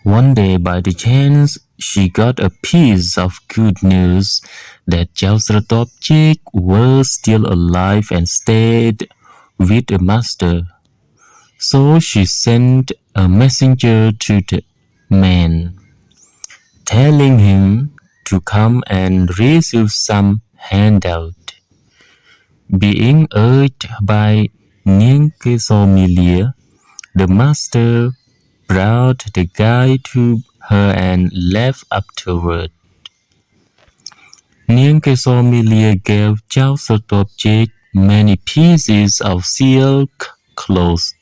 One day, by the chance, she got a piece of good news that Chau Srortaub Chek was still alive and stayed with the master. So she sent a messenger to the man, telling him to come and receive some handout. Being urged by Niang Kesomilia, the master brought the guy to her and left afterward. Niang Kesomilia gave Chau Srortaub Chek many pieces of silk cloth,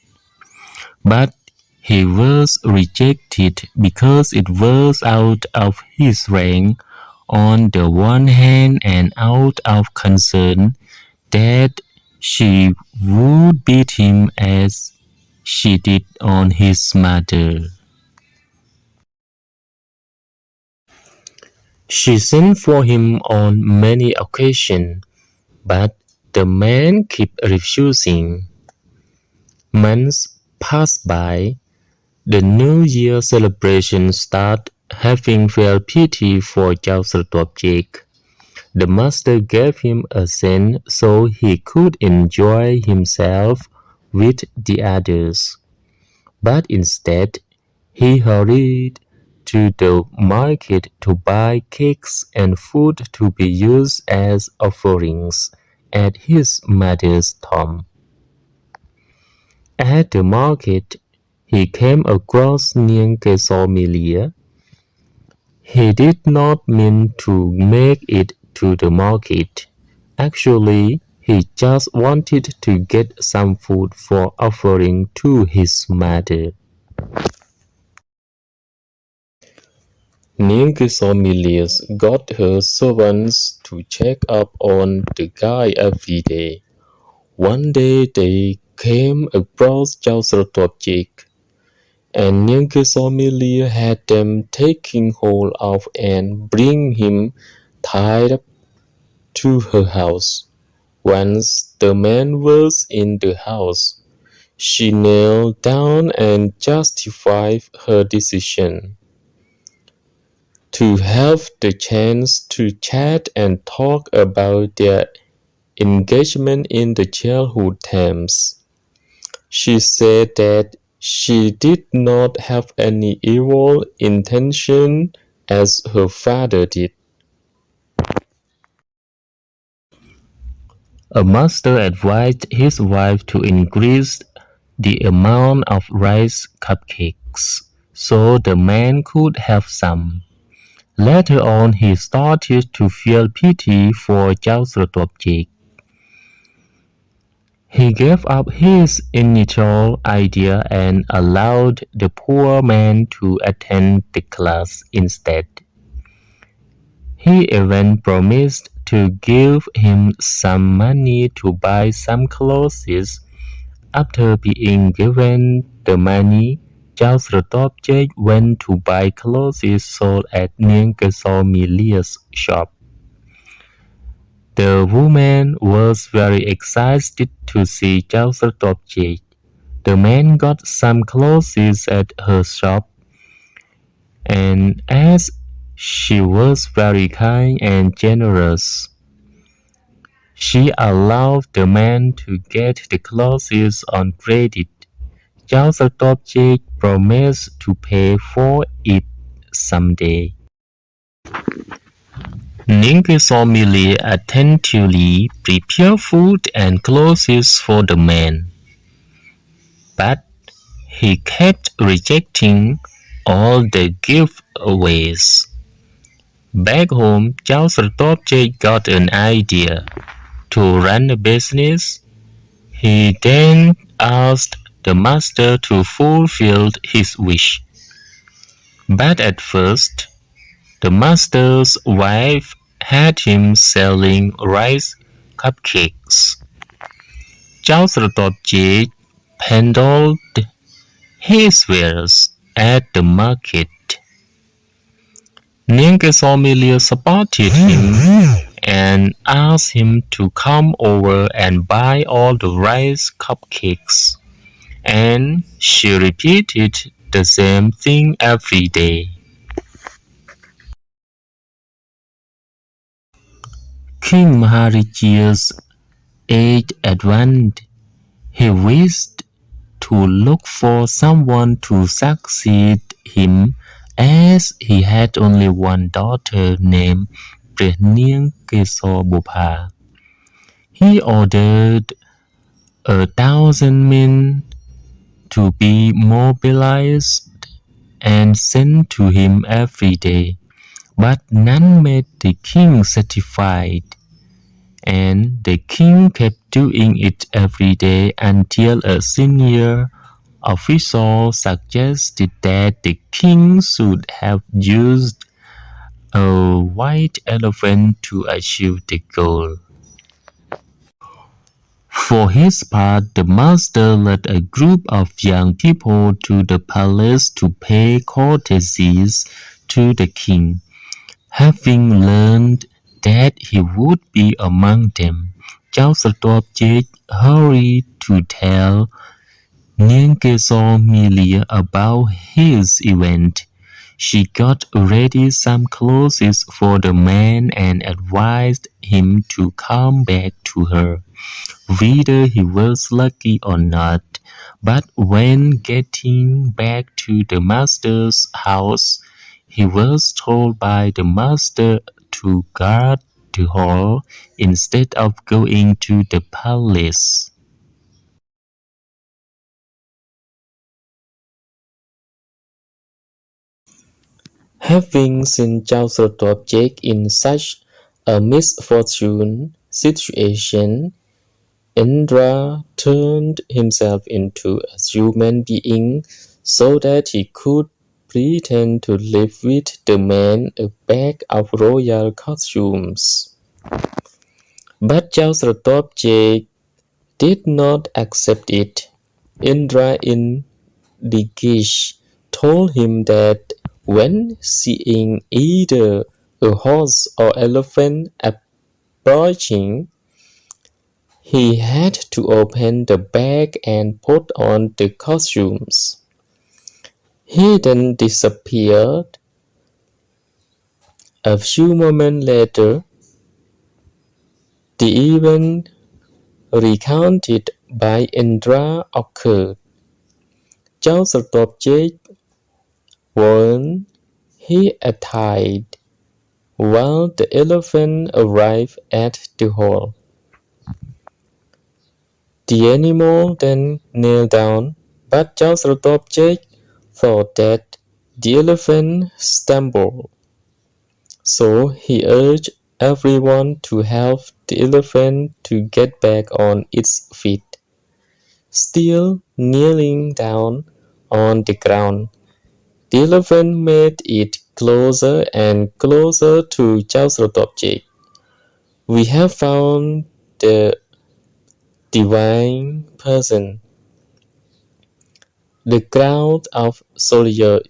but he was rejected because it was out of his rank on the one hand and out of concern that she would beat him as she did on his mother. She sent for him on many occasions, but the man kept refusing. Months passed by. The New Year celebration started. Having felt pity for Chau Srortaub Chek, the master gave him a cent so he could enjoy himself with the others. But instead, he hurried to the market to buy cakes and food to be used as offerings at his mother's tomb. At the market, he came across Niang Kesomilia. He did not mean to make it to the market. Actually, he just wanted to get some food for offering to his mother. Niang Kesomilia got her servants to check up on the guy every day. One day they came across Chau Srortaub Chek, and Niang Kesomilia had them taking hold of and bring him tied up to her house. Once the man was in the house, she knelt down and justified her decision. To have the chance to chat and talk about their engagement in the childhood times. She said that she did not have any evil intention as her father did. A master advised his wife to increase the amount of rice cupcakes so the man could have some. Later on, he started to feel pity for Chau Srortaub Chek. He gave up his initial idea and allowed the poor man to attend the class instead. He even promised to give him some money to buy some clothes. After being given the money, Chau Srortaub Chek went to buy clothes sold at Niang Kesomilia's shop. The woman was very excited to see Chau Srortaub Chek. The man got some clothes at her shop, and as she was very kind and generous, she allowed the man to get the clothes on credit. Chau Srortaub Chek promised to pay for it someday. Niang Kesomilia attentively prepared food and clothes for the man, but he kept rejecting all the giveaways. Back home, Chau Srortaub Chek got an idea to run a business. He then asked the master to fulfill his wish. But at first, the master's wife had him selling rice cupcakes. Chau Srortaub Chek peddled his wares at the market. Niang Kesomilia supported him and asked him to come over and buy all the rice cupcakes. And she repeated the same thing every day. King Maharaja's age advanced. He wished to look for someone to succeed him, as he had only one daughter named Kesor. He ordered 1,000 men to be mobilized and sent to him every day, but none made the king satisfied, and the king kept doing it every day until a senior official suggested that the king should have used a white elephant to achieve the goal. For his part, the master led a group of young people to the palace to pay courtesies to the king. Having learned that he would be among them, Chau Srortaub Chek hurried to tell Kesor about his event. She got ready some clothes for the man and advised him to come back to her, whether he was lucky or not. But when getting back to the master's house, he was told by the master to guard the hall instead of going to the palace. Having seen Chau Srortaub Chek in such a misfortune situation, Indra turned himself into a human being so that he could pretend to live with the man a bag of royal costumes. But Chau Srortaub Chek did not accept it. Indra in disguise told him that when seeing either a horse or elephant approaching, he had to open the bag and put on the costumes. He then disappeared. A few moments later, the event recounted by Indra occurred. Chau Srortaub Chek when he attired while the elephant arrived at the hall. The animal then knelt down, but Chau Srortaub Chek thought that the elephant stumbled. So he urged everyone to help the elephant to get back on its feet. Still kneeling down on the ground, the elephant made it closer and closer to Chau Srortaub Chek. We have found the divine person. The crowd of soldiers